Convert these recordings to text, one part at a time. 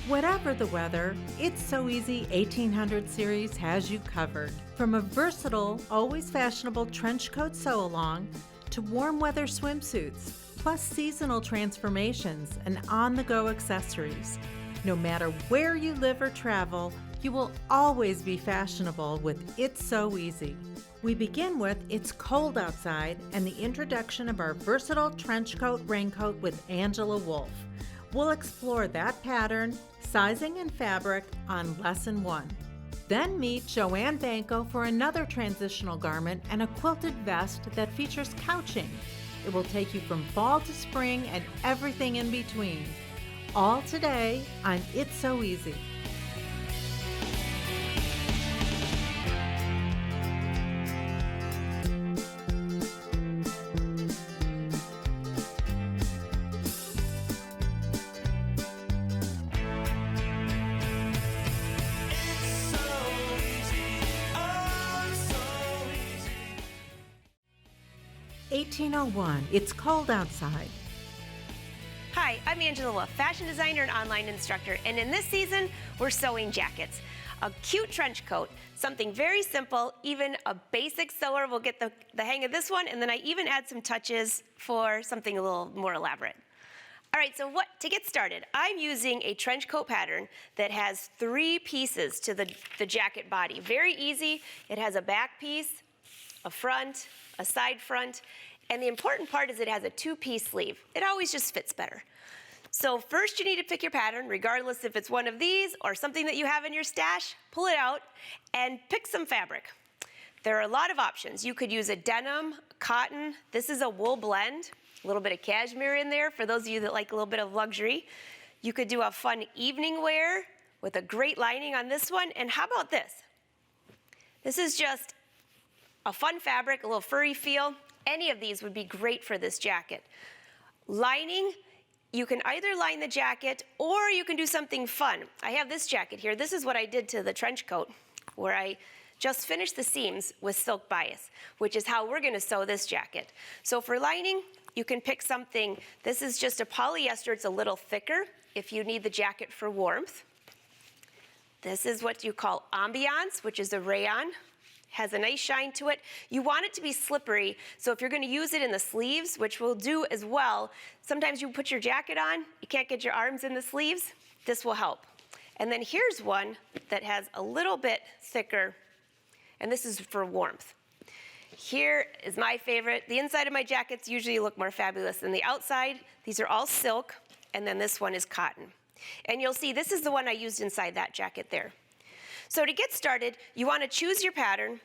Whatever the weather, It's So Easy 1800 series has you covered. From a versatile, always fashionable trench coat sew-along to warm weather swimsuits, plus seasonal transformations and on-the-go accessories. No matter where you live or travel, you will always be fashionable with It's So Easy. We begin with It's Cold Outside and the introduction of our versatile trench coat raincoat with Angela Wolf. We'll explore that pattern, sizing, and fabric on Lesson 1. Then meet Joanne Banco for another transitional garment and a quilted vest that features couching. It will take you from fall to spring and everything in between. All today on It's So Easy. (1801) It's Cold Outside. Hi, I'm Angela Wolf, fashion designer and online instructor, and in this season, we're sewing jackets. A cute trench coat, something very simple, even a basic sewer will get the hang of this one, and then I even add some touches for something a little more elaborate. All right, so to get started, I'm using a trench coat pattern that has 3 pieces to the jacket body. Very easy. It has a back piece, a front, a side front, and the important part is it has a 2-piece sleeve. It always just fits better. So first you need to pick your pattern, regardless if it's one of these or something that you have in your stash, pull it out and pick some fabric. There are a lot of options. You could use a denim, cotton. This is a wool blend, a little bit of cashmere in there for those of you that like a little bit of luxury. You could do a fun evening wear with a great lining on this one. And how about this? This is just a fun fabric, a little furry feel. Any of these would be great for this jacket. Lining, you can either line the jacket or you can do something fun. I have this jacket here. This is what I did to the trench coat, where I just finished the seams with silk bias, which is how we're gonna sew this jacket. So for lining, you can pick something. This is just a polyester. It's a little thicker if you need the jacket for warmth. This is what you call ambiance, which is a rayon. Has a nice shine to it. You want it to be slippery, so if you're gonna use it in the sleeves, which we'll do as well, sometimes you put your jacket on, you can't get your arms in the sleeves, this will help. And then here's one that has a little bit thicker, and this is for warmth. Here is my favorite. The inside of my jackets usually look more fabulous than the outside. These are all silk, and then this one is cotton. And you'll see this is the one I used inside that jacket there. So to get started, you want to choose your pattern,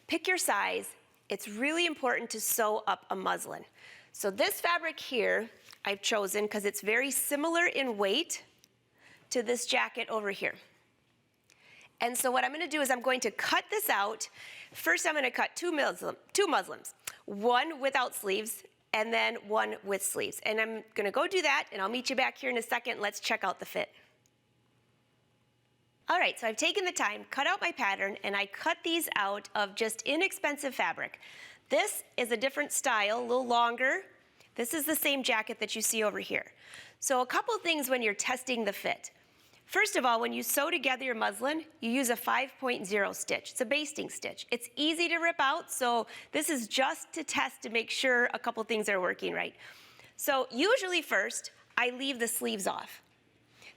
pick your size. It's really important to sew up a muslin. So this fabric here I've chosen because it's very similar in weight to this jacket over here. And so what I'm going to do is I'm going to cut this out. First I'm going to cut two muslins, one without sleeves and then one with sleeves. And I'm going to go do that, and I'll meet you back here in a second. Let's check out the fit. All right, so I've taken the time, cut out my pattern, and I cut these out of just inexpensive fabric. This is a different style, a little longer. This is the same jacket that you see over here. So a couple things when you're testing the fit. First of all, when you sew together your muslin, you use a 5.0 stitch. It's a basting stitch. It's easy to rip out, so this is just to test to make sure a couple things are working right. So usually first, I leave the sleeves off.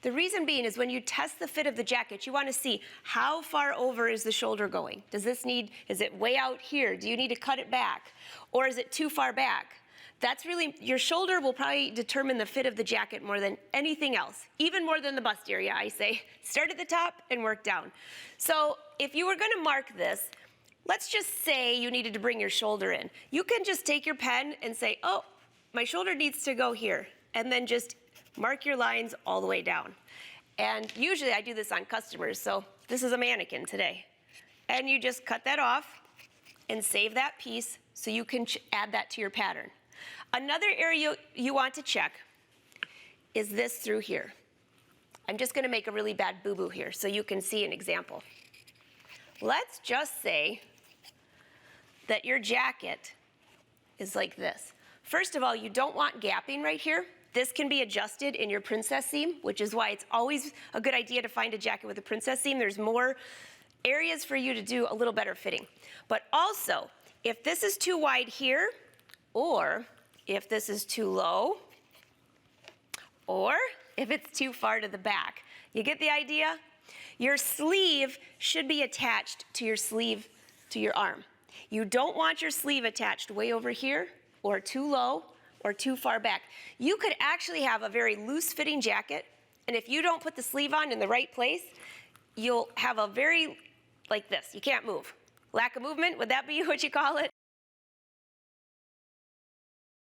The reason being is when you test the fit of the jacket, you want to see how far over is the shoulder going. Is it way out here? Do you need to cut it back? Or is it too far back? That's really, your shoulder will probably determine the fit of the jacket more than anything else, even more than the bust area, I say. Start at the top and work down. So if you were going to mark this, let's just say you needed to bring your shoulder in. You can just take your pen and say, oh, my shoulder needs to go here, and then just mark your lines all the way down. And usually I do this on customers, so this is a mannequin today. And you just cut that off and save that piece so you can add that to your pattern. Another area you want to check is this through here. I'm just gonna make a really bad boo-boo here so you can see an example. Let's just say that your jacket is like this. First of all, you don't want gapping right here. This can be adjusted in your princess seam, which is why it's always a good idea to find a jacket with a princess seam. There's more areas for you to do a little better fitting. But also, if this is too wide here, or if this is too low, or if it's too far to the back, you get the idea? Your sleeve should be attached to your sleeve, to your arm. You don't want your sleeve attached way over here, or too low, or too far back. You could actually have a very loose fitting jacket, and if you don't put the sleeve on in the right place, you'll have a very, like this, you can't move. Lack of movement, would that be what you call it?